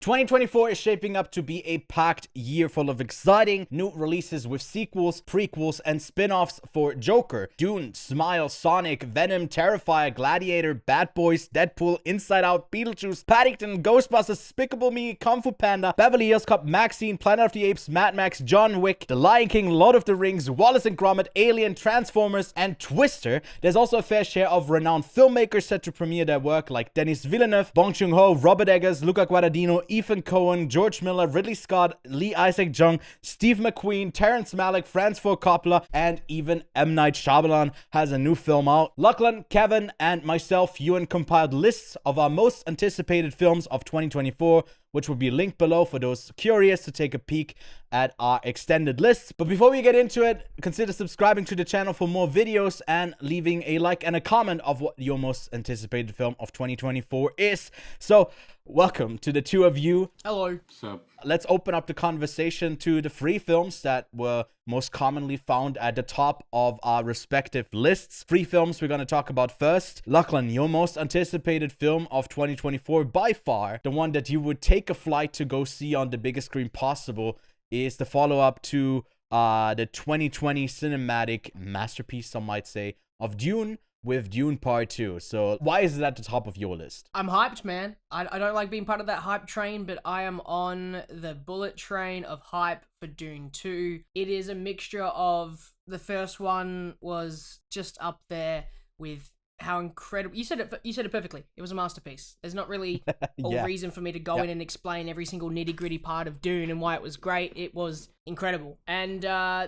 2024 is shaping up to be a packed year full of exciting new releases with sequels, prequels, and spin-offs for Joker, Dune, Smile, Sonic, Venom, Terrifier, Gladiator, Bad Boys, Deadpool, Inside Out, Beetlejuice, Paddington, Ghostbusters, Despicable Me, Kung Fu Panda, Beverly Hills Cop, MaXXXine, Planet of the Apes, Mad Max, John Wick, The Lion King, Lord of the Rings, Wallace and Gromit, Alien, Transformers, and Twister. There's also a fair share of renowned filmmakers set to premiere their work like Denis Villeneuve, Bong Joon-ho, Robert Eggers, Luca Guadagnino, Ethan Coen, George Miller, Ridley Scott, Lee Isaac Chung, Steve McQueen, Terrence Malick, Francis Ford Coppola, and even M. Night Shyamalan has a new film out. Lachlan, Kevin, and myself, Ewan, compiled lists of our most anticipated films of 2024, which will be linked below for those curious to take a peek at our extended lists. But before we get into it, consider subscribing to the channel for more videos and leaving a like and a comment of what your most anticipated film of 2024 is. So, welcome to the two of you. Hello. What's up? Let's open up the conversation to the three films that were most commonly found at the top of our respective lists. Three films we're going to talk about first. Lachlan, your most anticipated film of 2024 by far, the one that you would take a flight to go see on the biggest screen possible, is the follow-up to the 2020 cinematic masterpiece, some might say, of Dune, with Dune Part II. So why is it at the top of your list? I'm hyped, man. I don't like being part of that hype train, but I am on the bullet train of hype for Dune 2. It is a mixture of the first one was just up there with how incredible. You said it perfectly. It was a masterpiece. There's not really a reason for me to go in and explain every single nitty-gritty part of Dune and why it was great. It was incredible. And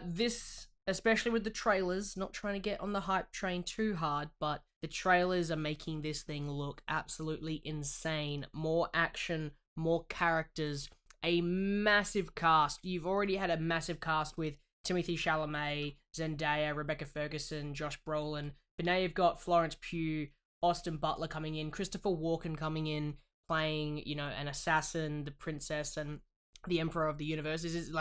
this, especially with the trailers, not trying to get on the hype train too hard, but the trailers are making this thing look absolutely insane. More action, more characters, a massive cast. You've already had a massive cast with Timothée Chalamet, Zendaya, Rebecca Ferguson, Josh Brolin, but now you've got Florence Pugh, Austin Butler coming in, Christopher Walken coming in, playing, an assassin, the princess, and the emperor of the universe. This is,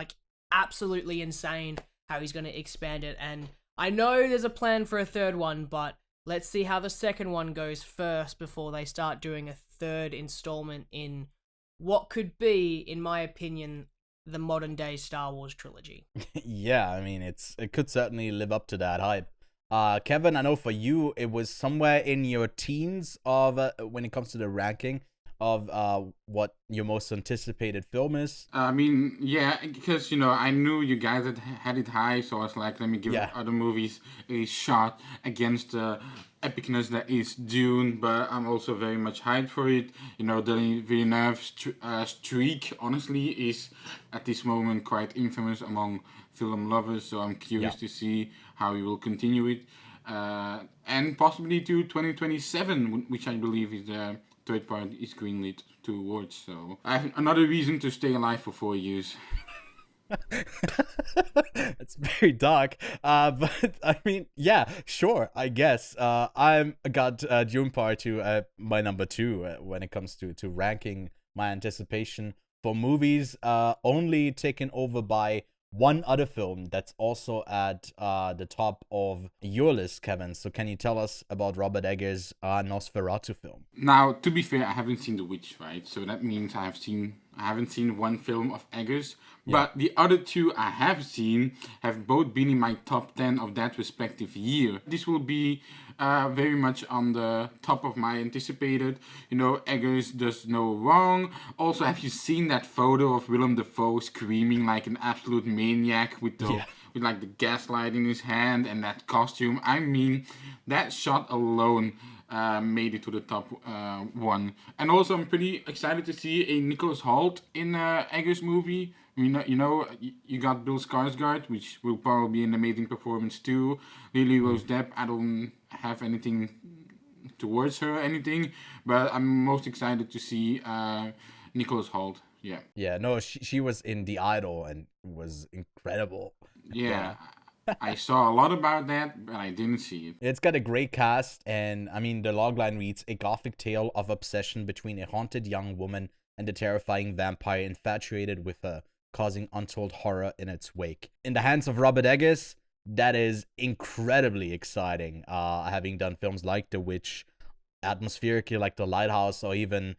absolutely insane how he's going to expand it. And I know there's a plan for a third one, but let's see how the second one goes first before they start doing a third installment in what could be, in my opinion, the modern day Star Wars trilogy. Yeah, I mean, it could certainly live up to that hype. Kevin, I know for you, it was somewhere in your teens of when it comes to the ranking of what your most anticipated film is. I mean, yeah, because, I knew you guys had it high, so I was like, let me give other movies a shot against the epicness that is Dune, but I'm also very much hyped for it. Denis Villeneuve's streak, honestly, is at this moment quite infamous among film lovers, so I'm curious to see how he will continue it. And possibly to 2027, which I believe is the third part is greenlit towards. So I have another reason to stay alive for 4 years. It's very dark, but I mean, yeah, sure, I guess. I got Dune Part II my number 2 when it comes to ranking my anticipation for movies, only taken over by one other film that's also at the top of your list, Kevin. So can you tell us about Robert Eggers' Nosferatu film? Now, to be fair, I haven't seen The Witch, right? So that means I haven't seen one film of Eggers. But the other two I have seen have both been in my top 10 of that respective year. This will be very much on the top of my anticipated. Eggers does no wrong. Also, have you seen that photo of Willem Dafoe screaming like an absolute maniac with the gaslight in his hand and that costume? I mean, that shot alone made it to the top one. And also, I'm pretty excited to see a Nicholas Hoult in Eggers movie. You got Bill Skarsgård, which will probably be an amazing performance too. Lily Rose Depp, I don't have anything towards her, but I'm most excited to see Nicholas Hoult. Yeah, no, she was in The Idol and was incredible. Yeah. I saw a lot about that, but I didn't see it. It's got a great cast, and I mean, the logline reads, a gothic tale of obsession between a haunted young woman and a terrifying vampire infatuated with her, causing untold horror in its wake. In the hands of Robert Eggers, that is incredibly exciting. Having done films like The Witch, atmospherically like The Lighthouse, or even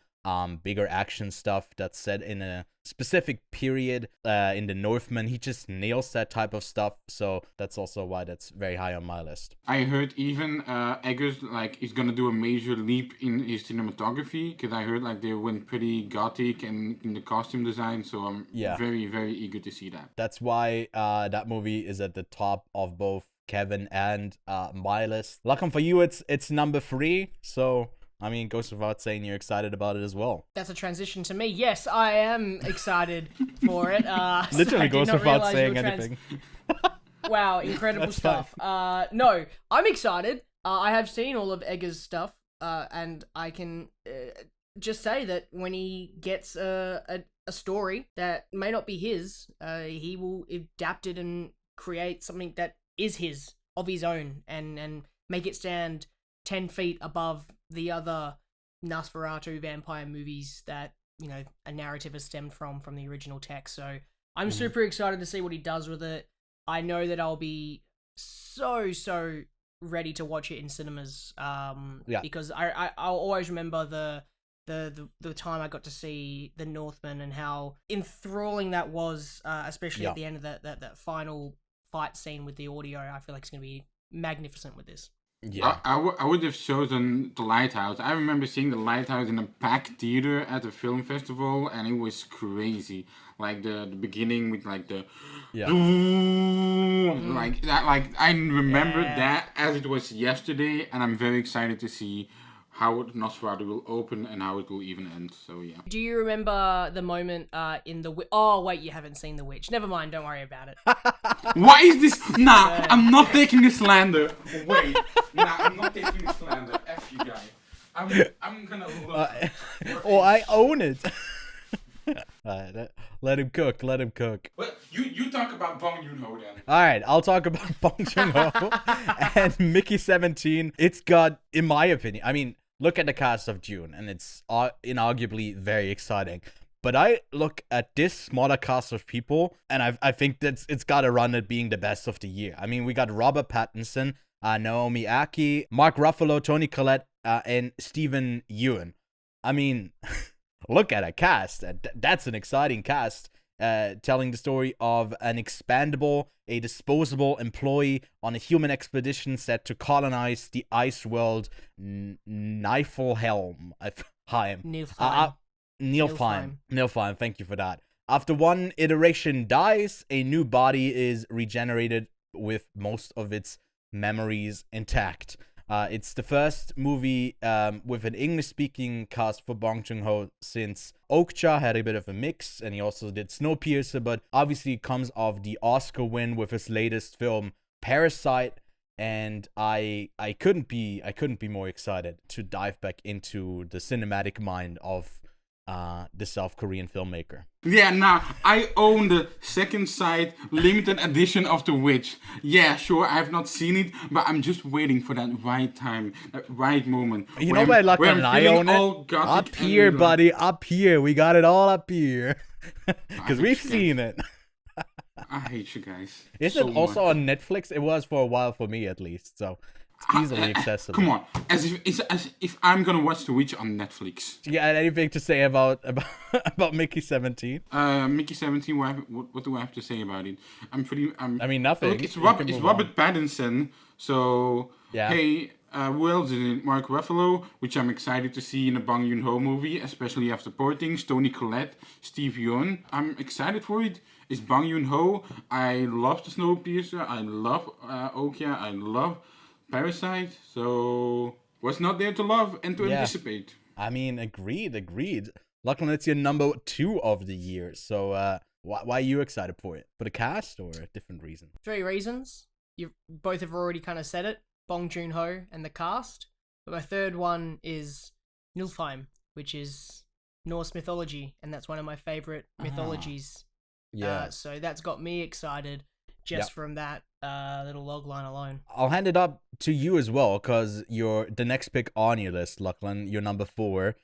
bigger action stuff that's set in a specific period in the Northman. He just nails that type of stuff, so that's also why that's very high on my list. I heard even Eggers is gonna do a major leap in his cinematography, because I heard they went pretty gothic and in the costume design, so I'm very, very eager to see that. That's why that movie is at the top of both Kevin and my list. Lachlan, for you it's number 3, so I mean, goes without saying you're excited about it as well. That's a transition to me. Yes, I am excited for it. Literally goes without saying anything. Wow, incredible stuff. No, I'm excited. I have seen all of Eggers' stuff, and I can just say that when he gets a story that may not be his, he will adapt it and create something that is his, of his own, and make it stand 10 feet above the other Nosferatu vampire movies that, a narrative has stemmed from the original text. So I'm super excited to see what he does with it. I know that I'll be so ready to watch it in cinemas, because I'll always remember the time I got to see The Northman and how enthralling that was, especially at the end of that final fight scene with the audio. I feel like it's going to be magnificent with this. Yeah, I would have chosen The Lighthouse. I remember seeing The Lighthouse in a packed theater at a film festival, and it was crazy. The beginning with the like that. I remember that as it was yesterday, and I'm very excited to see how Nosferatu will open and how it will even end. So yeah. Do you remember the moment in the? Oh wait, you haven't seen The Witch. Never mind. Don't worry about it. Why is this? Nah, I'm not taking this slander. Wait, I'm not taking this slander. F you guys. I'm gonna look. I own it. Let him cook. But you talk about Bong Joon-ho then. Alright, I'll talk about Bong Joon-ho and Mickey 17. It's got, in my opinion, I mean, look at the cast of Dune, and it's inarguably very exciting. But I look at this smaller cast of people, and I think that it's got a run at being the best of the year. I mean, we got Robert Pattinson, Naomi Aki, Mark Ruffalo, Toni Collette, and Stephen Ewan. I mean, look at a cast. That's an exciting cast, telling the story of an expandable, a disposable employee on a human expedition set to colonize the ice world Niflheim. Niflheim, thank you for that. After one iteration dies, a new body is regenerated with most of its memories intact. It's the first movie with an English-speaking cast for Bong Joon-ho since Okja had a bit of a mix, and he also did Snowpiercer, but obviously comes off the Oscar win with his latest film, Parasite, and I couldn't be more excited to dive back into the cinematic mind of the South Korean filmmaker. Yeah, now I own the second sight limited edition of The Witch. Yeah, sure, I have not seen it, but I'm just waiting for that right time, that right moment. You know where Lachlan and I own it? Up here, buddy, up here. We got it all up here. Because we've seen it. I hate you guys. Is it also on Netflix? It was for a while for me, at least, so it's easily accessible. Come on, as if I'm gonna watch The Witch on Netflix. Do you got anything to say about Mickey 17? Mickey 17. What do I have to say about it? I mean nothing. Look, it's Robert Pattinson. So yeah. Hey, who else is in it? Mark Ruffalo, which I'm excited to see in a Bong Joon-ho movie, especially after Poor Things. Toni Collette, Steve Yeun. I'm excited for it. It's Bong Joon-ho. I love the Snowpiercer. I love Okja. I love Parasite, so what's not there to love and to anticipate? I mean, agreed. Lachlan, it's your number 2 of the year, so why are you excited for it? For the cast or a different reason? 3 reasons. You both have already kind of said it, Bong Joon-ho and the cast. But my third one is Niflheim, which is Norse mythology, and that's one of my favorite mythologies. Yeah. So that's got me excited just from that little logline alone. I'll hand it up to you as well, because you're the next pick on your list, Lachlan. Your number 4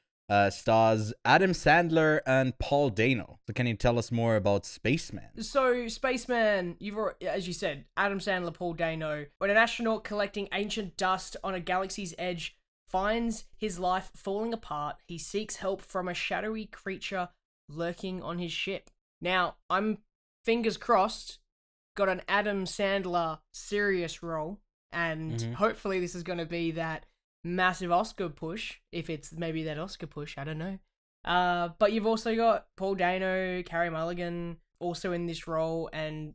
stars Adam Sandler and Paul Dano. So can you tell us more about Spaceman? So Spaceman, as you said, Adam Sandler, Paul Dano. When an astronaut collecting ancient dust on a galaxy's edge finds his life falling apart. He seeks help from a shadowy creature lurking on his ship. Now, I'm fingers crossed, got an Adam Sandler serious role, and hopefully this is going to be that massive Oscar push, if it's maybe that Oscar push, I don't know. But you've also got Paul Dano, Carey Mulligan also in this role, and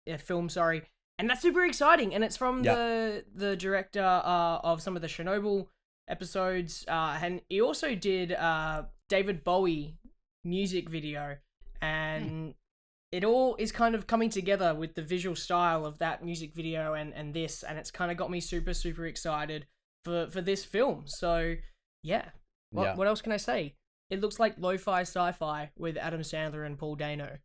and that's super exciting. And it's from the director of some of the Chernobyl episodes, and he also did David Bowie music video, and it all is kind of coming together with the visual style of that music video and this, and it's kind of got me super, super excited for this film. So, what else can I say? It looks like lo-fi sci-fi with Adam Sandler and Paul Dano.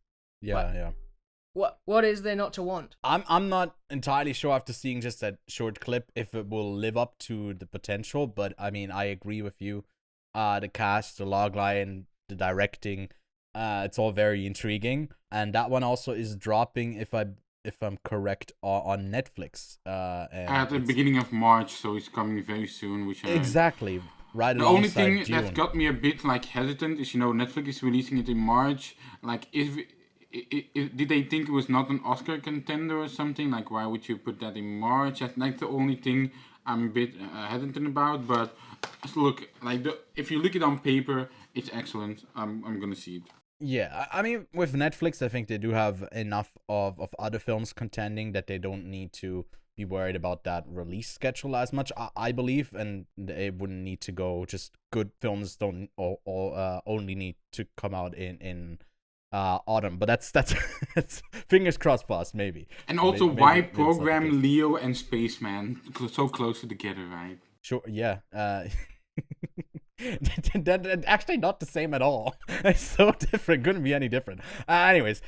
What is there not to want? I'm not entirely sure after seeing just that short clip if it will live up to the potential, but I mean, I agree with you. The cast, the logline, the directing, it's all very intriguing, and that one also is dropping, if I'm correct, on Netflix. At the beginning of March, so it's coming very soon. Which exactly right. The only thing June. that got me a bit like hesitant is, Netflix is releasing it in March. Like, did they think it was not an Oscar contender or something? Like, why would you put that in March? That's like the only thing I'm a bit hesitant about. But look, like if you look it on paper, it's excellent. I'm gonna see it. Yeah, I mean, with Netflix, I think they do have enough of other films contending that they don't need to be worried about that release schedule as much, I believe, and they wouldn't need to go. Just good films don't only need to come out in autumn, but that's fingers crossed for us, maybe. And also, why program Leo and Spaceman so close together, right? Sure, yeah. That actually not the same at all. It's so different. Couldn't be any different. Anyways,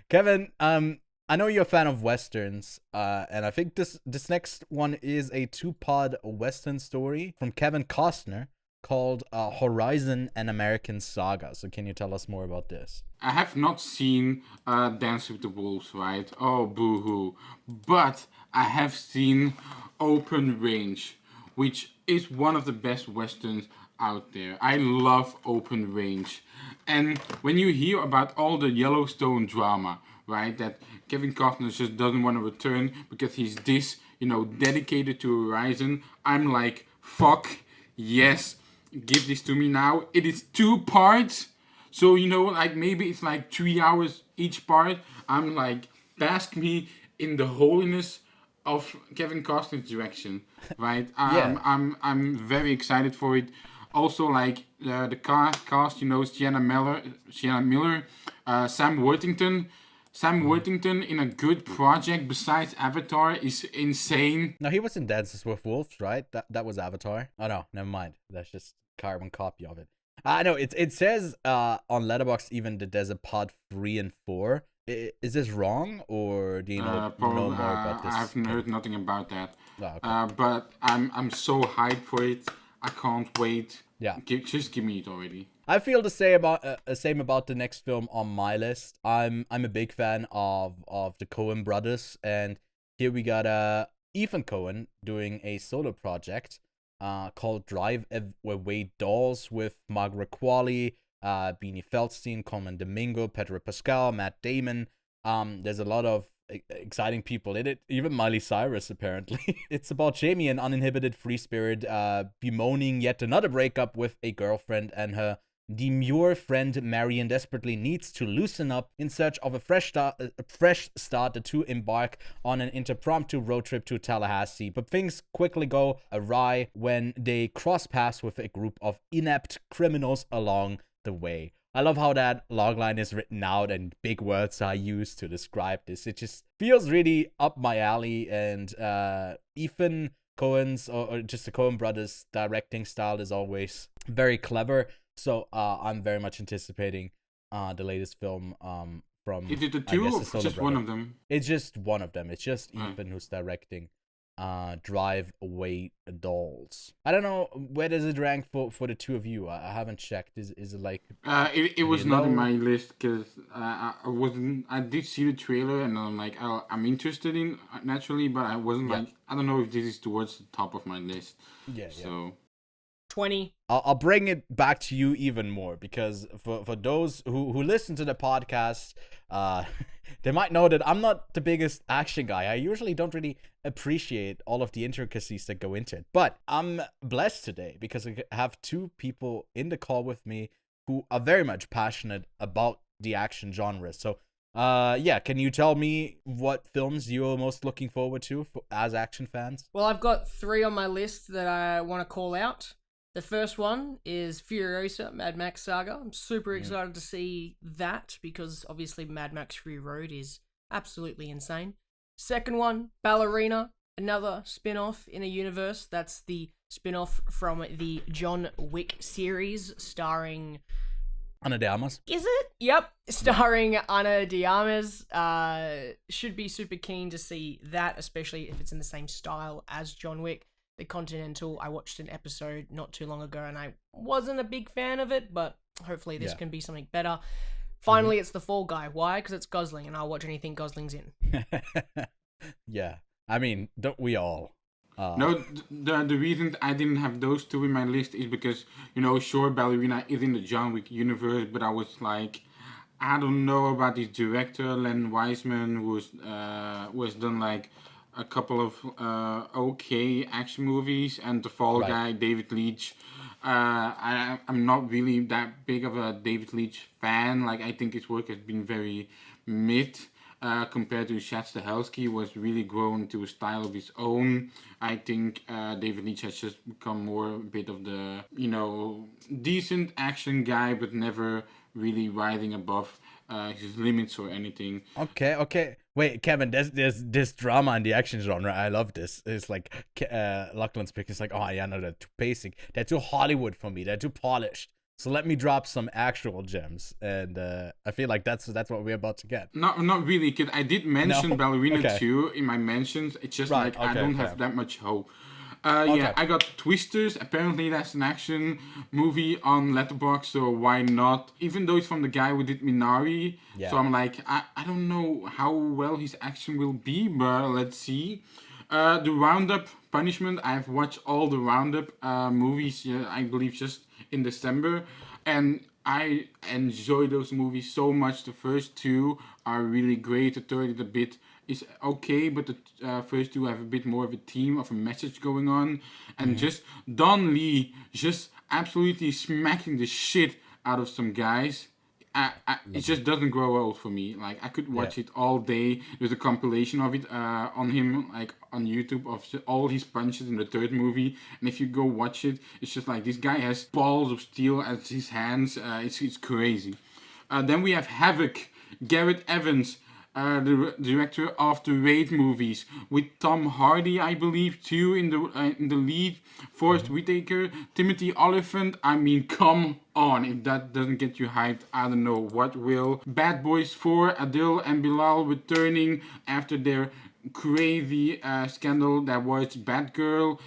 Kevin, I know you're a fan of westerns, and I think this next one is a 2-part western story from Kevin Costner called Horizon: An American Saga. So can you tell us more about this? I have not seen Dance with the Wolves, right? Oh, boo-hoo. But I have seen Open Range, which is one of the best westerns out there. I love Open Range. And when you hear about all the Yellowstone drama, right, that Kevin Costner just doesn't want to return because he's dedicated to Horizon, I'm like, fuck, yes, give this to me now. It is 2 parts, so like maybe it's like 3 hours each part. I'm like, bask me in the holiness of Kevin Costner's direction, right? I'm very excited for it. Also, like the cast, Sienna Miller, Sam Worthington. Sam Worthington in a good project besides Avatar is insane. No, he was in Dances with Wolves, right? That was Avatar. Oh no, never mind. That's just carbon copy of it. I know it says on Letterboxd even that there's a part 3 and 4. Is this wrong, or do you know more about this? I've heard nothing about that. Oh, okay. But I'm so hyped for it. I can't wait. Yeah, just give me it already. I feel the same about the next film on my list. I'm a big fan of the Coen brothers, and here we got Ethan Coen doing a solo project called Drive Away Dolls with Margaret Qualley, Beanie Feldstein, Coleman Domingo, Pedro Pascal, Matt Damon. There's a lot of exciting people in it, even Miley Cyrus apparently. It's about Jamie, an uninhibited free spirit, bemoaning yet another breakup with a girlfriend, and her demure friend Marion desperately needs to loosen up. In search of a fresh start, the two embark on an impromptu road trip to Tallahassee, but things quickly go awry when they cross paths with a group of inept criminals along the way. I love how that logline is written out and big words are used to describe this. It just feels really up my alley, and Ethan Coen's, or just the Coen brothers' directing style is always very clever. So I'm very much anticipating the latest film from. Is it the two or just one of them? It's just one of them. It's just Ethan who's directing Drive Away Dolls. I don't know, where does it rank for the two of you? I haven't checked. Is it like It was really not in low? my list because I wasn't. I did see the trailer and I'm like, I'm interested in naturally, but I wasn't Yeah. like, I don't know if this is towards the top of my list. Yeah. So 20. I'll bring it back to you even more, because for those who listen to the podcast, they might know that I'm not the biggest action guy. I usually don't really appreciate all of the intricacies that go into it. But I'm blessed today because I have two people in the call with me who are very much passionate about the action genre. So, yeah, can you tell me what films you're most looking forward to as action fans? Well, I've got 3 on my list that I want to call out. The first one is Furiosa, Mad Max Saga. I'm super excited to see that because obviously Mad Max Fury Road is absolutely insane. Second one, Ballerina, another spin-off in a universe. That's the spin-off from the John Wick series starring... Ana de Armas? Is it? Yep. Starring Ana de Armas. Should be super keen to see that, especially if it's in the same style as John Wick. The Continental, I watched an episode not too long ago and I wasn't a big fan of it, but hopefully this can be something better. Finally, it's The Fall Guy. Why? Because it's Gosling and I'll watch anything Gosling's in. Yeah. I mean, don't we all? no, the reason I didn't have those two in my list is because, sure, Ballerina is in the John Wick universe, but I was like, I don't know about this director, Len Wiseman, who's done like a couple of okay action movies, and The Fall Guy, David Leitch. I'm not really that big of a David Leitch fan. Like, I think his work has been very mid compared to Chad Stahelski, was really grown to a style of his own. I think David Leitch has just become more a bit of the, decent action guy, but never really rising above his limits or anything. Okay. Wait, Kevin, there's this drama in the action genre. I love this. It's like Lachlan's pick. It's like, oh yeah, no, they're too basic. They're too Hollywood for me. They're too polished. So let me drop some actual gems, and I feel like that's what we're about to get. Not really, because I did mention Ballerina too in my mentions. It's just I don't have that much hope. Yeah, I got Twisters. Apparently, that's an action movie on Letterboxd, so why not? Even though it's from the guy who did Minari, so I'm like, I don't know how well his action will be, but let's see. The Roundup Punishment. I've watched all the Roundup movies. I believe just in December, and I enjoy those movies so much. The first 2 are really great. The third is a bit is okay, but the first 2 have a bit more of a theme, of a message going on, and just Don Lee just absolutely smacking the shit out of some guys. It just doesn't grow old for me. Like, I could watch it all day. There's a compilation of it on him, like on YouTube, of all his punches in the third movie. And if you go watch it, it's just like this guy has balls of steel as his hands. It's crazy. Then we have Havoc, Garrett Evans, the director of the Raid movies, with Tom Hardy, I believe, too, in the lead. Forrest Whitaker, Timothy Olyphant. I mean, come on! If that doesn't get you hyped, I don't know what will. Bad Boys 4, Adil and Bilal returning after their crazy scandal that was Batgirl.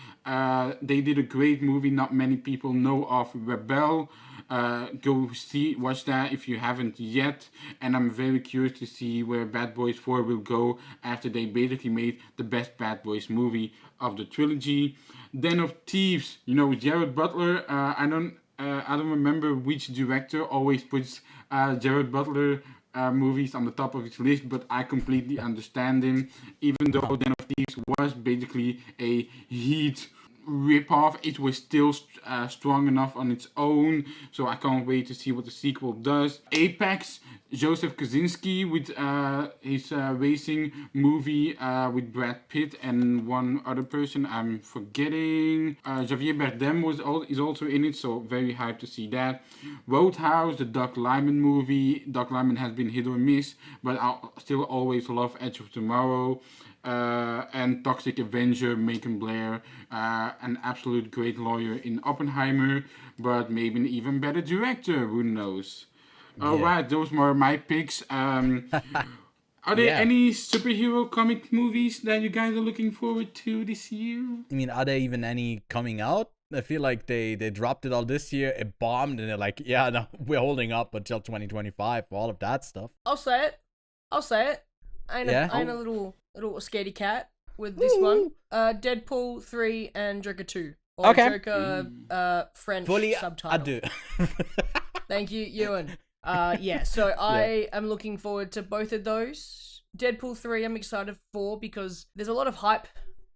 They did a great movie not many people know of, Rebel. Go watch that if you haven't yet, and I'm very curious to see where Bad Boys 4 will go after they basically made the best Bad Boys movie of the trilogy. Den of Thieves, with Jared Butler. I don't remember which director always puts Jared Butler movies on the top of his list, but I completely understand him. Even though Den of Thieves was basically a Heat rip-off, it was still strong enough on its own, so I can't wait to see what the sequel does. Apex, Joseph Kosinski with his racing movie with Brad Pitt and one other person I'm forgetting. Javier Bardem is also in it, so very hyped to see that. Roadhouse, the Doug Liman movie. Doug Liman has been hit or miss, but I'll still always love Edge of Tomorrow. And Toxic Avenger, Macon Blair, an absolute great lawyer in Oppenheimer, but maybe an even better director, who knows. Alright, those were my picks. Are there Yeah. any superhero comic movies that you guys are looking forward to this year? I mean, are there even any coming out? I feel like they dropped it all this year. It bombed, and they're like, yeah, no, we're holding up until 2025 for all of that stuff. I'll say it. I ain't Yeah? a little scaredy cat with this one. Deadpool 3 and Joker 2. Or Okay. Joker French Fully subtitle. adieu. Thank you, Ewan. Yeah, so I am looking forward to both of those. Deadpool 3 I'm excited for because there's a lot of hype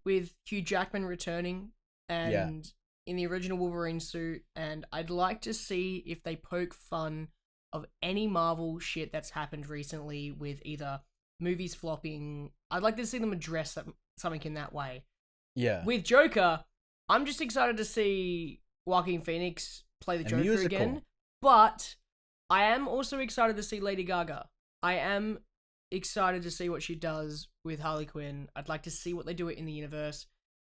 with Hugh Jackman returning and in the original Wolverine suit, and I'd like to see if they poke fun of any Marvel shit that's happened recently with either movies flopping. I'd like to see them address something in that way. Yeah. With Joker, I'm just excited to see Joaquin Phoenix play the A Joker musical. again, but I am also excited to see Lady Gaga. I am excited to see what she does with Harley Quinn. I'd like to see what they do in the universe.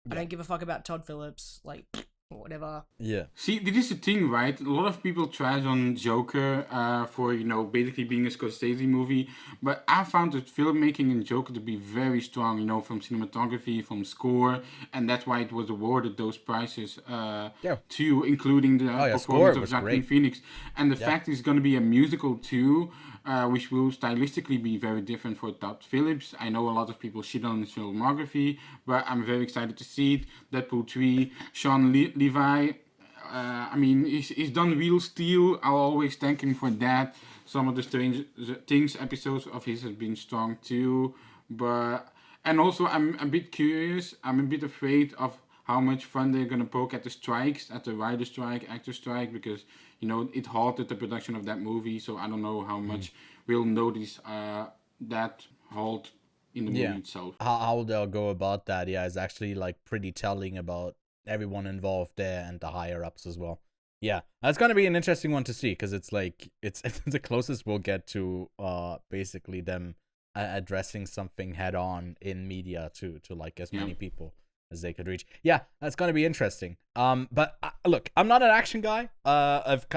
I don't give a fuck about Todd Phillips, like, whatever. Yeah. See, this is the thing, right? A lot of people trash on Joker for, basically being a Scorsese movie. But I found the filmmaking in Joker to be very strong, from cinematography, from score. And that's why it was awarded those prizes too, including the performance of Joaquin Phoenix. And the fact it's going to be a musical too, which will stylistically be very different for Todd Phillips. I know a lot of people shit on his filmography, but I'm very excited to see it. Deadpool 3, Sean Levi, he's done Real Steel. I'll always thank him for that. Some of the Strange Things episodes of his have been strong too. And also I'm a bit curious. I'm a bit afraid of how much fun they're gonna poke at the strikes, at the writer strike, actor strike, because it halted the production of that movie. So I don't know how much we'll notice that halt in the movie itself. How they'll go about that, is actually like pretty telling about everyone involved there and the higher ups as well. Yeah, that's gonna be an interesting one to see because it's like it's the closest we'll get to basically them addressing something head on in media to like as many people as they could reach. Yeah, that's gonna be interesting. But look, I'm not an action guy. I've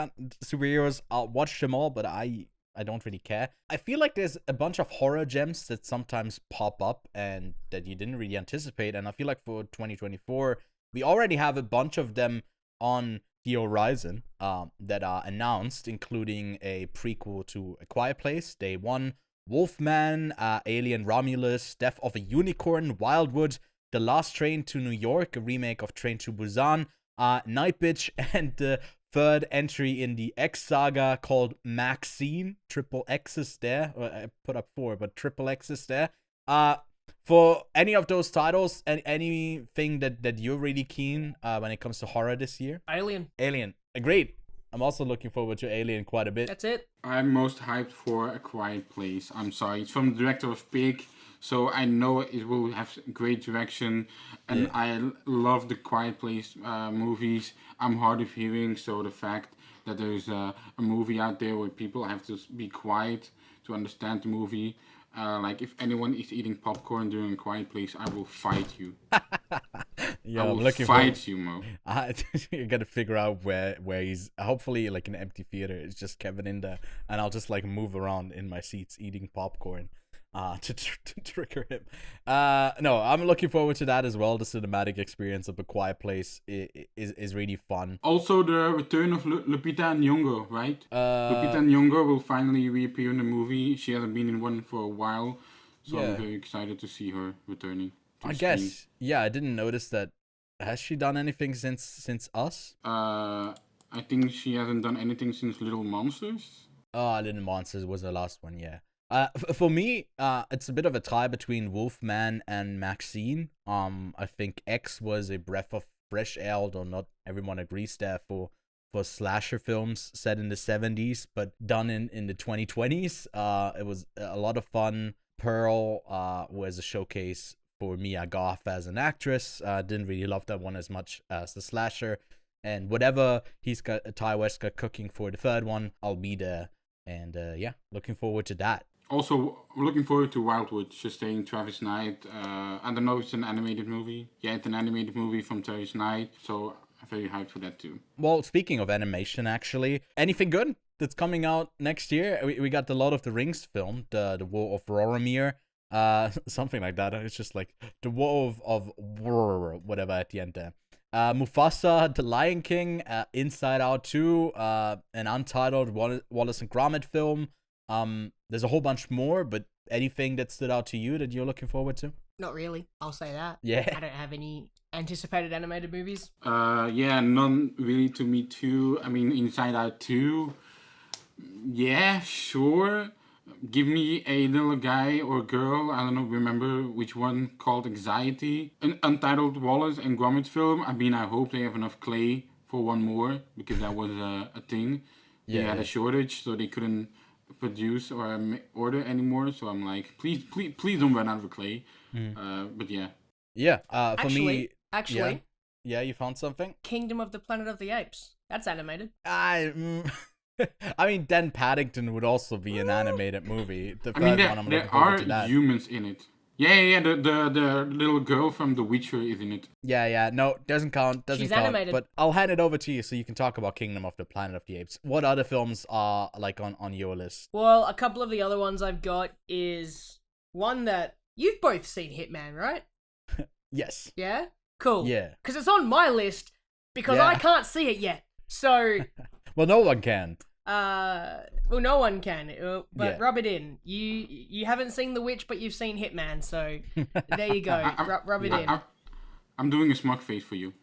superheroes. I'll watch them all, but I don't really care. I feel like there's a bunch of horror gems that sometimes pop up and that you didn't really anticipate. And I feel like for 2024, we already have a bunch of them on the horizon that are announced, including a prequel to A Quiet Place, Day One, Wolfman, Alien Romulus, Death of a Unicorn, Wildwood, The Last Train to New York, a remake of Train to Busan, Night Bitch, and the third entry in the X saga called MaXXXine. Triple X is there. I put up 4, but triple X is there. For any of those titles and anything that you're really keen when it comes to horror this year? Alien. Agreed. I'm also looking forward to Alien quite a bit. That's it. I'm most hyped for A Quiet Place. I'm sorry. It's from the director of Pig, so I know it will have great direction. And I love the Quiet Place movies. I'm hard of hearing, so the fact that there's a movie out there where people have to be quiet to understand the movie. Like if anyone is eating popcorn during A Quiet Place, I will fight you. Yeah, I I'm will looking fight you, Mo. You gotta figure out where he's. Hopefully, like an empty theater. It's just Kevin in there, and I'll just like move around in my seats eating popcorn. To trigger him. No, I'm looking forward to that as well. The cinematic experience of A Quiet Place is really fun. Also, the return of Lupita Nyong'o, right? Lupita Nyong'o will finally reappear in the movie. She hasn't been in one for a while, so I'm very excited to see her returning. I guess. Yeah, I didn't notice that. Has she done anything since Us? I think she hasn't done anything since Little Monsters. Oh, Little Monsters was the last one, yeah. For me, it's a bit of a tie between Wolfman and MaXXXine. I think X was a breath of fresh air, although not everyone agrees there for slasher films set in the 70s, but done in the 2020s. It was a lot of fun. Pearl was a showcase for Mia Goth as an actress. Didn't really love that one as much as the slasher. And whatever Ty West got cooking for the third one, I'll be there. And looking forward to that. Also, looking forward to Wildwood, just saying Travis Knight. I don't know if it's an animated movie. Yeah, it's an animated movie from Travis Knight, so I'm very hyped for that too. Well, speaking of animation, actually, anything good? that's coming out next year. We got the Lord of the Rings film, the War of Boromir, something like that. It's just like the War of whatever at the end there. Mufasa, The Lion King, Inside Out 2, an untitled Wallace and Gromit film. There's a whole bunch more, but anything that stood out to you that you're looking forward to? Not really. I'll say that. Yeah. I don't have any anticipated animated movies. Yeah, none really to me too. I mean, Inside Out 2, yeah, sure. Give me a little guy or girl, I don't know, remember which one, called Anxiety. An untitled Wallace and Gromit film. I mean, I hope they have enough clay for one more, because that was a thing. They had a shortage, so they couldn't produce or order anymore. So I'm like, please don't run out of clay. But yeah. Yeah, for me... Actually... Yeah, you found something? Kingdom of the Planet of the Apes. That's animated. I mean, Dan Paddington would also be an animated movie. The third one, I'm looking there forward to that. are humans in it. Yeah. The little girl from The Witcher is in it. Yeah. No, doesn't count. She's animated. But I'll hand it over to you so you can talk about Kingdom of the Planet of the Apes. What other films are like on your list? Well, a couple of the other ones I've got is one that you've both seen, Hitman, right? Yes. Yeah? Cool. Yeah. Because it's on my list because I can't see it yet. So... Well, no one can. Well, no one can, but rub it in. You haven't seen The Witch, but you've seen Hitman, so there you go. Rub it in. I'm doing a smug face for you.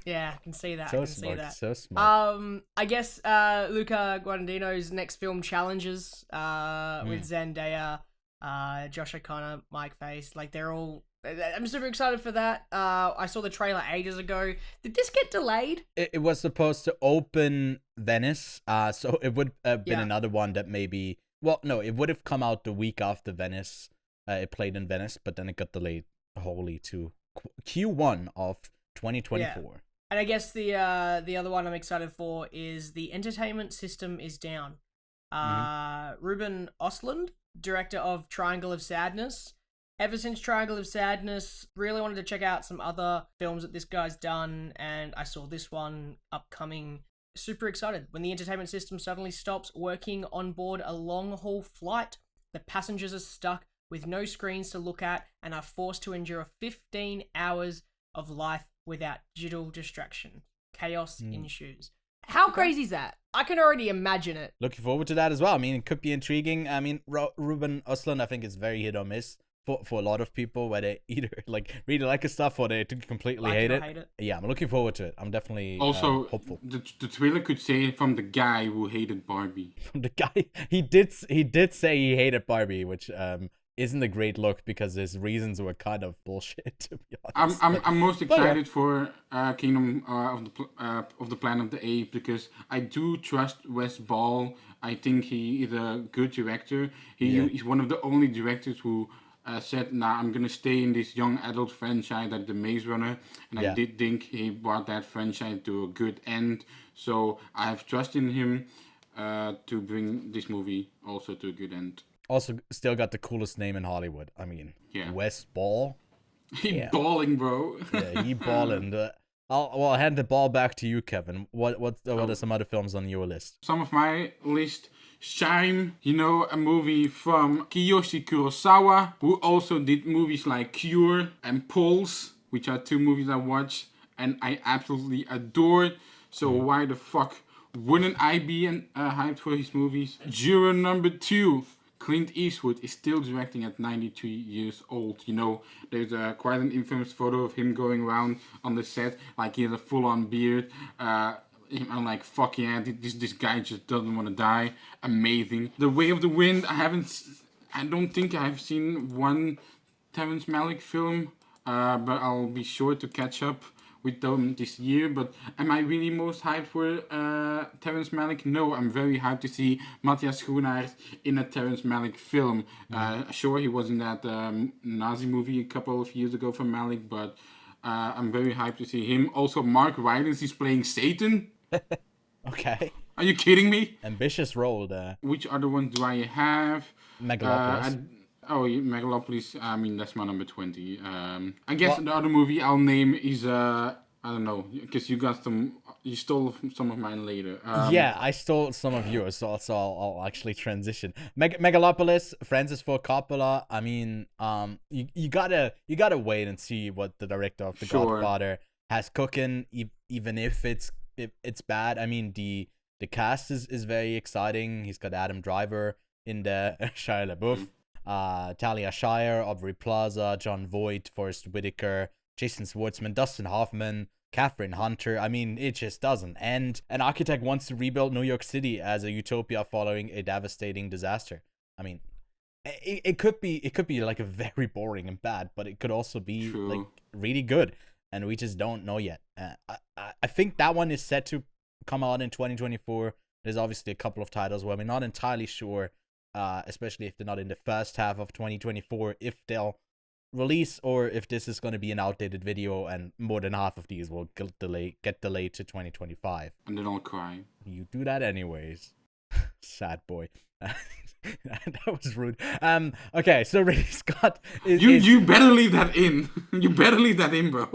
Yeah, I can see that. So smart. I guess Luca Guadagnino's next film, Challenges, with Zendaya, Josh O'Connor, Mike Face, like they're all... I'm super excited for that. I saw the trailer ages ago. Did this get delayed? It was supposed to open Venice, so it would have been another one that maybe... Well, no, it would have come out the week after Venice. It played in Venice, but then it got delayed wholly to Q1 of 2024. Yeah. And I guess the other one I'm excited for is The Entertainment System is Down. Ruben Östlund, director of Triangle of Sadness. Ever since Triangle of Sadness, really wanted to check out some other films that this guy's done, and I saw this one upcoming. Super excited. When the entertainment system suddenly stops working on board a long-haul flight, the passengers are stuck with no screens to look at and are forced to endure 15 hours of life without digital distraction. Chaos ensues. How crazy is that? I can already imagine it. Looking forward to that as well. I mean, it could be intriguing. I mean, Ruben Östlund, I think, is very hit or miss. For a lot of people, where they either like really like his stuff or they completely hate it. Yeah, I'm looking forward to it. I'm definitely also hopeful. The trailer could say from the guy who hated Barbie. From the guy, he did say he hated Barbie, which isn't a great look because his reasons were kind of bullshit, to be honest. I'm most excited for Kingdom of the Planet of the Apes because I do trust Wes Ball. I think he is a good director. He's one of the only directors who said, I'm going to stay in this young adult franchise like The Maze Runner. And I did think he brought that franchise to a good end. So I have trust in him to bring this movie also to a good end. Also, still got the coolest name in Hollywood. I mean, Wes Ball. He balling, bro. Yeah, he balling. I'll hand the ball back to you, Kevin. What are some other films on your list? Some of my list... Chime, a movie from Kiyoshi Kurosawa, who also did movies like Cure and Pulse, which are two movies I watched and I absolutely adored. So why the fuck wouldn't I be hyped for his movies? Juror Number 2. Clint Eastwood is still directing at 93 years old. There's quite an infamous photo of him going around on the set like he has a full-on beard. I'm like, fuck yeah, this guy just doesn't want to die. Amazing. The Way of the Wind, I don't think I've seen one Terrence Malick film, but I'll be sure to catch up with them this year. But am I really most hyped for Terrence Malick? No, I'm very hyped to see Matthias Schoenaerts in a Terrence Malick film. Sure, he was in that Nazi movie a couple of years ago from Malick, but I'm very hyped to see him. Also, Mark Rylance is playing Satan. Okay. Are you kidding me? Ambitious role there. Which other one do I have? Megalopolis. Megalopolis. I mean, that's my number 20. I guess the other movie I'll name is I don't know, because you got some, you stole some of mine later. Yeah, I stole some of yours, so I'll actually transition. Megalopolis, Francis Ford Coppola. I mean, you gotta wait and see what the director of The Sure. Godfather has cooking, even if it's bad. I mean, the cast is very exciting. He's got Adam Driver in there, Shia LaBeouf, Talia Shire, Aubrey Plaza, John Voight, Forrest Whitaker, Jason Schwartzman, Dustin Hoffman, Catherine Hunter. I mean, it just doesn't end. An architect wants to rebuild New York City as a utopia following a devastating disaster. I mean, it could be like a very boring and bad, but it could also be True. like really good, and we just don't know yet. I think that one is set to come out in 2024. There's obviously a couple of titles where we're not entirely sure, especially if they're not in the first half of 2024, if they'll release or if this is going to be an outdated video and more than half of these will get delayed to 2025. And then I'll cry. You do that anyways. Sad boy. That was rude. Okay, so Ridley Scott You better leave that in. You better leave that in, bro.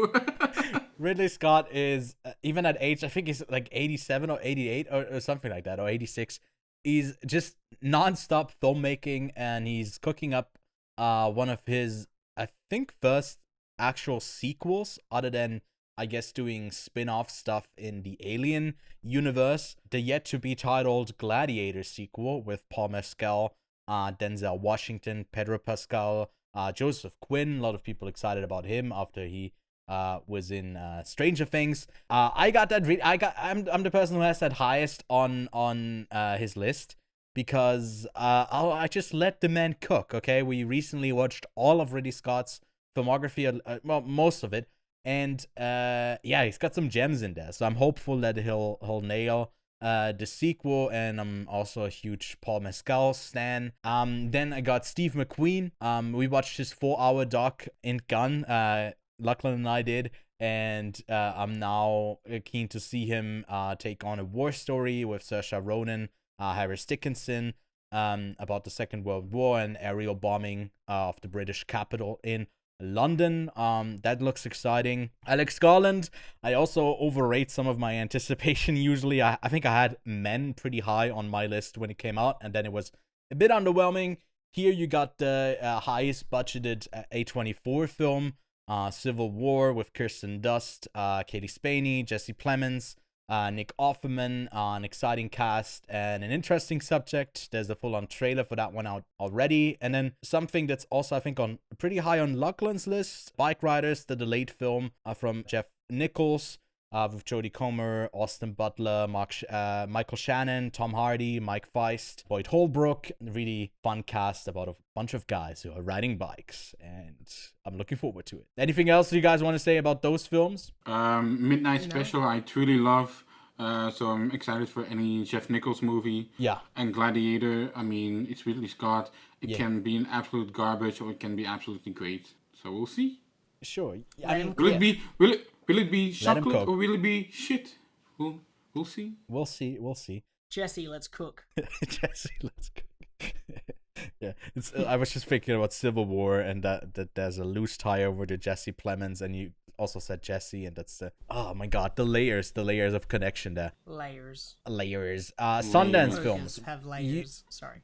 Ridley Scott is, even at age, I think he's like 87 or 88 or something like that, or 86. He's just non-stop filmmaking, and he's cooking up one of his, I think, first actual sequels, other than, I guess, doing spin-off stuff in the Alien universe. The yet-to-be-titled Gladiator sequel with Paul Mescal, Denzel Washington, Pedro Pascal, Joseph Quinn. A lot of people excited about him after he was in Stranger Things. I got that. I'm the person who has that highest on his list, because I just let the man cook. Okay, we recently watched all of Ridley Scott's filmography, well, most of it, and yeah, he's got some gems in there. So I'm hopeful that he'll nail the sequel, and I'm also a huge Paul Mescal stan. Then I got Steve McQueen. We watched his 4-hour doc in Gun. Lachlan and I did, and I'm now keen to see him take on a war story with Saoirse Ronan, Harris Dickinson, about the Second World War and aerial bombing of the British capital in London. That looks exciting. Alex Garland, I also overrate some of my anticipation usually. I think I had Men pretty high on my list when it came out, and then it was a bit underwhelming. Here you got the highest budgeted A24 film, Civil War, with Kirsten Dunst, Katie Spaney, Jesse Plemons, Nick Offerman, an exciting cast and an interesting subject. There's a full-on trailer for that one out already. And then something that's also, I think, on pretty high on Lachlan's list, Bike Riders, the delayed film from Jeff Nichols, with Jodie Comer, Austin Butler, Michael Shannon, Tom Hardy, Mike Feist, Boyd Holbrook. Really fun cast about a bunch of guys who are riding bikes, and I'm looking forward to it. Anything else you guys want to say about those films? Midnight Special, I truly love. So I'm excited for any Jeff Nichols movie. Yeah. And Gladiator, I mean, it's Ridley Scott. It can be an absolute garbage, or it can be absolutely great. So we'll see. Sure. I mean, Will it be chocolate or will it be shit? We'll see. We'll see. Jesse, let's cook. Jesse, let's cook. Yeah, I was just thinking about Civil War, and that there's a loose tie over to Jesse Plemons, and you also said Jesse, and that's oh my god, the layers of connection there. Layers. Sundance films have layers. Sorry.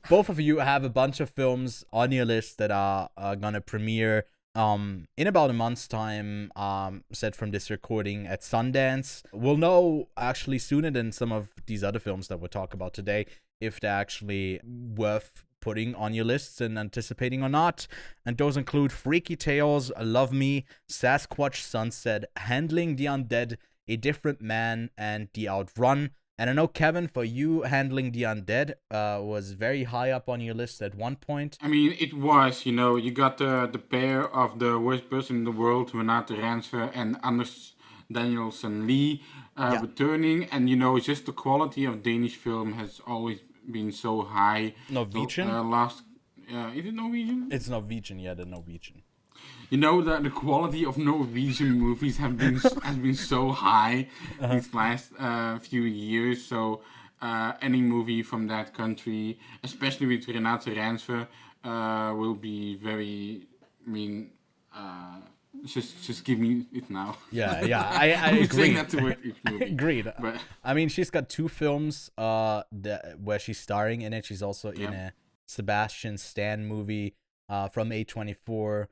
Both of you have a bunch of films on your list that are gonna premiere in about a month's time, set from this recording at Sundance. We'll know actually sooner than some of these other films that we'll talk about today if they're actually worth putting on your lists and anticipating or not. And those include Freaky Tales, Love Me, Sasquatch Sunset, Handling the Undead, A Different Man, and The Outrun. And I know, Kevin, for you, Handling the Undead was very high up on your list at one point. I mean, it was, you got the pair of the worst person in the world, Renate Reinsve and Anders Danielson Lee returning. And, just the quality of Danish film has always been so high. Norwegian? Is it Norwegian? It's Norwegian, yeah, the Norwegian. The quality of Norwegian movies has been so high these last few years. So any movie from that country, especially with Renate Reinsve, will be very, Just give me it now. Yeah, I I'm agree. saying that to each movie. Agreed. But I mean, she's got 2 films where she's starring in it. She's also in a Sebastian Stan movie from A24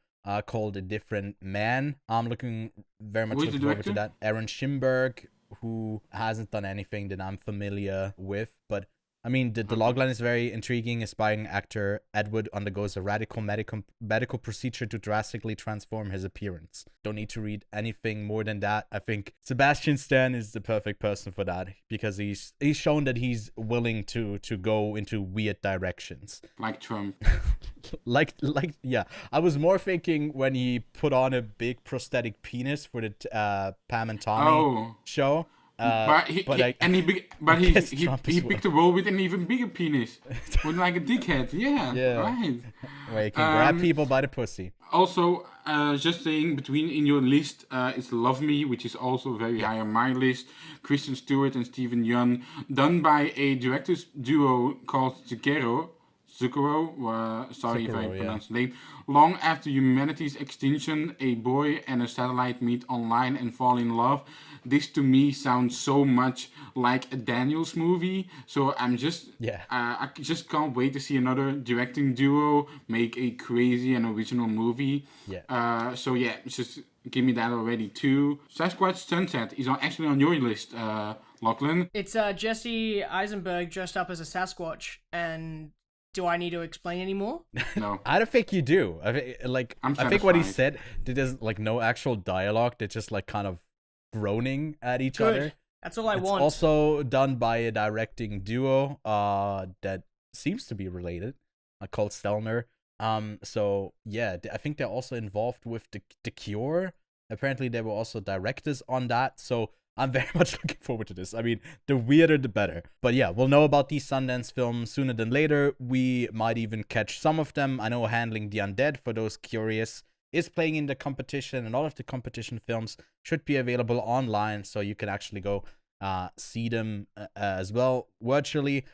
called A Different Man. I'm looking very much looking forward to that. Aaron Schimberg, who hasn't done anything that I'm familiar with, but I mean, the logline is very intriguing. Aspiring actor Edward undergoes a radical medical procedure to drastically transform his appearance. Don't need to read anything more than that. I think Sebastian Stan is the perfect person for that because he's shown that he's willing to go into weird directions. Like Trump. like yeah. I was more thinking when he put on a big prosthetic penis for the Pam and Tommy show. He picked a role with an even bigger penis, with like a dickhead. Yeah. Right. Where he can grab people by the pussy. Also, just saying, between in your list is Love Me, which is also very high on my list. Kristen Stewart and Steven Yeun, done by a directors duo called Zucchero, sorry if I pronounced the name. Long after humanity's extinction, a boy and a satellite meet online and fall in love. This to me sounds so much like a Daniels movie. So I'm just, I just can't wait to see another directing duo make a crazy and original movie. Just give me that already too. Sasquatch Sunset is actually on your list, Lachlan. It's Jesse Eisenberg dressed up as a Sasquatch, and do I need to explain any more? No. I don't think you do. I think what he said, there's like no actual dialogue. They're just like kind of groaning at each other. That's all I want. It's also done by a directing duo that seems to be related, called Stelner. So yeah, I think they're also involved with the Cure. Apparently they were also directors on that. So I'm very much looking forward to this. I mean, the weirder the better. But yeah, we'll know about these Sundance films sooner than later. We might even catch some of them. I know Handling the Undead, for those curious, is playing in the competition, and all of the competition films should be available online, so you can actually go see them as well virtually.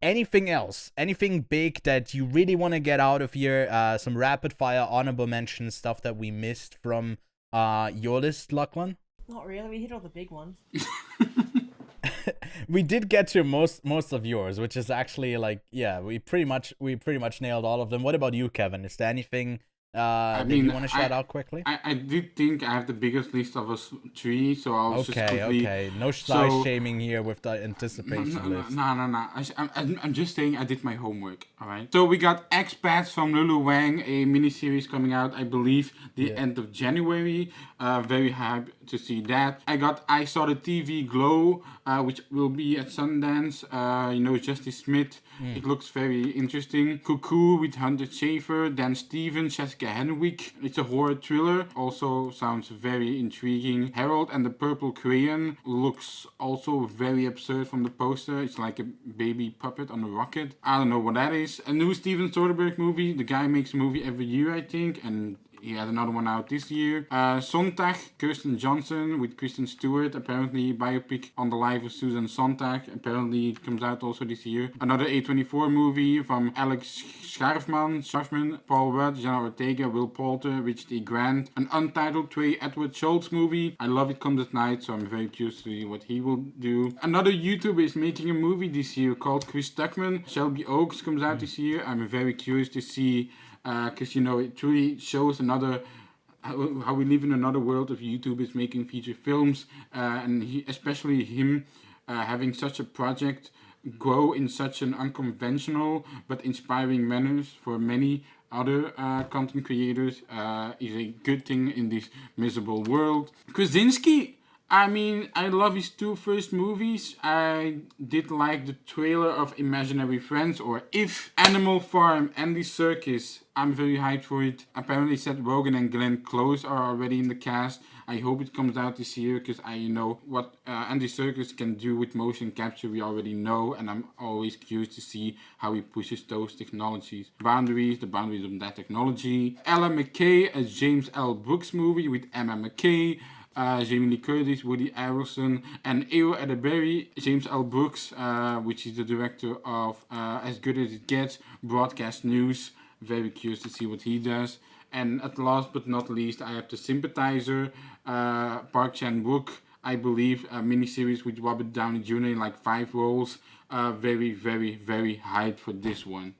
Anything else? Anything big that you really want to get out of here? Some rapid fire honorable mention stuff that we missed from your list, Lachlan? Not really. We hit all the big ones. We did get to most of yours, which is actually like, yeah, we pretty much nailed all of them. What about you, Kevin? Is there anything that you want to shout out quickly? I did think I have the biggest list of us 3, so I'll just quickly... Okay, no size shaming here with the anticipation list. No. I'm just saying I did my homework, alright? So we got Expats from Lulu Wang, a miniseries coming out, I believe, the end of January. Very hyped to see that. I saw the TV Glow, which will be at Sundance. Justice Smith. It looks very interesting. Cuckoo with Hunter Schafer, Dan Stevens, Jessica Henwick. It's a horror thriller. Also sounds very intriguing. Harold and the Purple Crayon looks also very absurd from the poster. It's like a baby puppet on a rocket. I don't know what that is. A new Steven Soderbergh movie. The guy makes a movie every year, I think, and he had another one out this year. Sontag, Kirsten Johnson with Kristen Stewart. Apparently biopic on the life of Susan Sontag. Apparently it comes out also this year. Another A24 movie from Alex Schaffman, Paul Rudd, Jenna Ortega, Will Poulter, Richard E. Grant. An untitled Trey Edward Schultz movie. I love It Comes at Night, so I'm very curious to see what he will do. Another YouTuber is making a movie this year called Chris Tuckman. Shelby Oaks comes out this year. I'm very curious to see, because it truly shows how we live in another world of YouTubers making feature films, and especially him having such a project grow in such an unconventional but inspiring manner for many other content creators is a good thing in this miserable world. Krasinski, I love his 2 first movies. I did like the trailer of Imaginary Friends, or If. Animal Farm, Andy Serkis. I'm very hyped for it. Apparently Seth Rogen and Glenn Close are already in the cast. I hope it comes out this year, because I know what Andy Serkis can do with motion capture. We already know, and I'm always curious to see how he pushes those technologies. The boundaries of that technology. Ella McKay, a James L. Brooks movie with Emma McKay. Jamie Lee Curtis, Woody Harrelson, and Ayo Edebiri. James L. Brooks, which is the director of As Good As It Gets, Broadcast News. Very curious to see what he does. And at last but not least, I have The Sympathizer, Park Chan-wook, I believe, a miniseries with Robert Downey Jr. in like 5 roles. Very, very, very hyped for this one.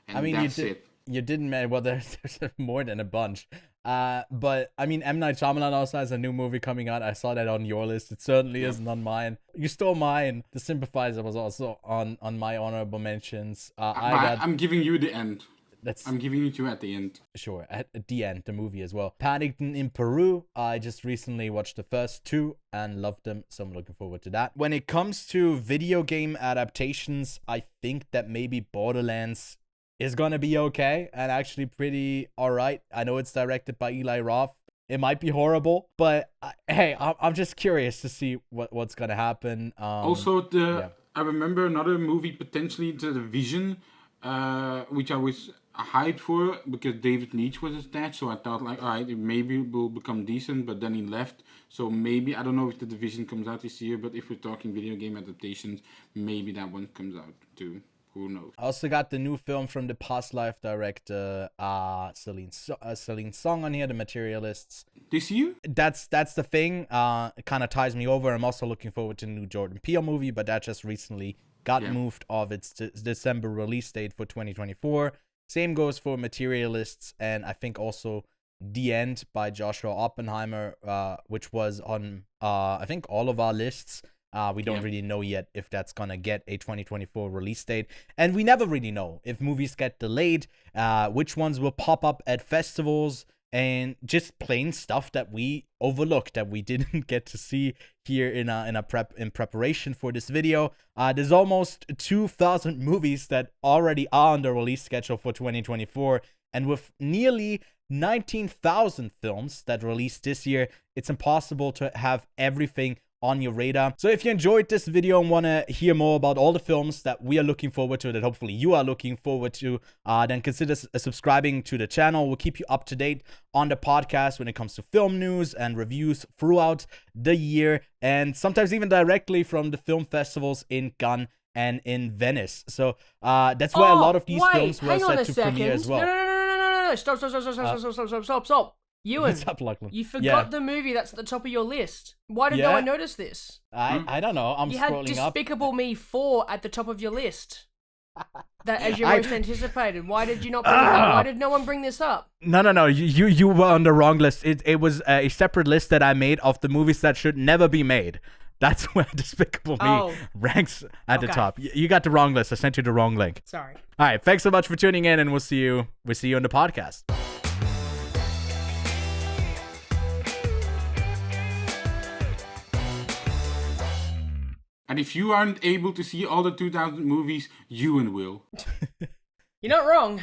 And I mean, that's it. You didn't mention, well, there's more than a bunch. But I mean, M. Night Shyamalan also has a new movie coming out. I saw that on your list. It certainly isn't on mine. You stole mine. The Sympathizer was also on my honorable mentions. I'm giving you the end. That's I'm giving it to you at the end. sure at the end, the movie as well. Paddington in Peru. I just recently watched the first 2 and loved them, so I'm looking forward to that. When it comes to video game adaptations, I think that maybe Borderlands is gonna be okay and actually pretty alright. I know it's directed by Eli Roth. It might be horrible, but hey, I'm just curious to see what's gonna happen. Also, I remember another movie, potentially The Division, which I was hyped for because David Leitch was attached. So I thought, like, all right, it maybe will become decent, but then he left. So maybe, I don't know if The Division comes out this year, but if we're talking video game adaptations, maybe that one comes out too. Who knows? I also got the new film from the Past Life director, Celine Song on here, The Materialists. This year? That's the thing. It kind of ties me over. I'm also looking forward to the new Jordan Peele movie, but that just recently got moved off its December release date for 2024. Same goes for Materialists, and I think also The End by Joshua Oppenheimer, which was on I think all of our lists. We don't really know yet if that's gonna get a 2024 release date, and we never really know if movies get delayed, which ones will pop up at festivals, and just plain stuff that we overlooked that we didn't get to see here in preparation for this video. There's almost 2,000 movies that already are on the release schedule for 2024, and with nearly 19,000 films that released this year, it's impossible to have everything on your radar. So if you enjoyed this video and want to hear more about all the films that we are looking forward to, that hopefully you are looking forward to, then consider subscribing to the channel. We'll keep you up to date on the podcast when it comes to film news and reviews throughout the year, and sometimes even directly from the film festivals in Cannes and in Venice. So that's where a lot of these films were set to premiere as well. No. Stop. Ewan, What's up, Lachlan? you forgot the movie that's at the top of your list. Why did no one notice this? I don't know. I'm you had scrolling up. Despicable Me 4 at the top of your list. That as your most anticipated. Why did you not bring it up? Why did no one bring this up? No. You were on the wrong list. It was a separate list that I made of the movies that should never be made. That's where Despicable Me ranks at the top. You got the wrong list. I sent you the wrong link. Sorry. All right. Thanks so much for tuning in, and we'll see you in the podcast. And if you aren't able to see all the 2,000 movies, Ewan will. You're not wrong.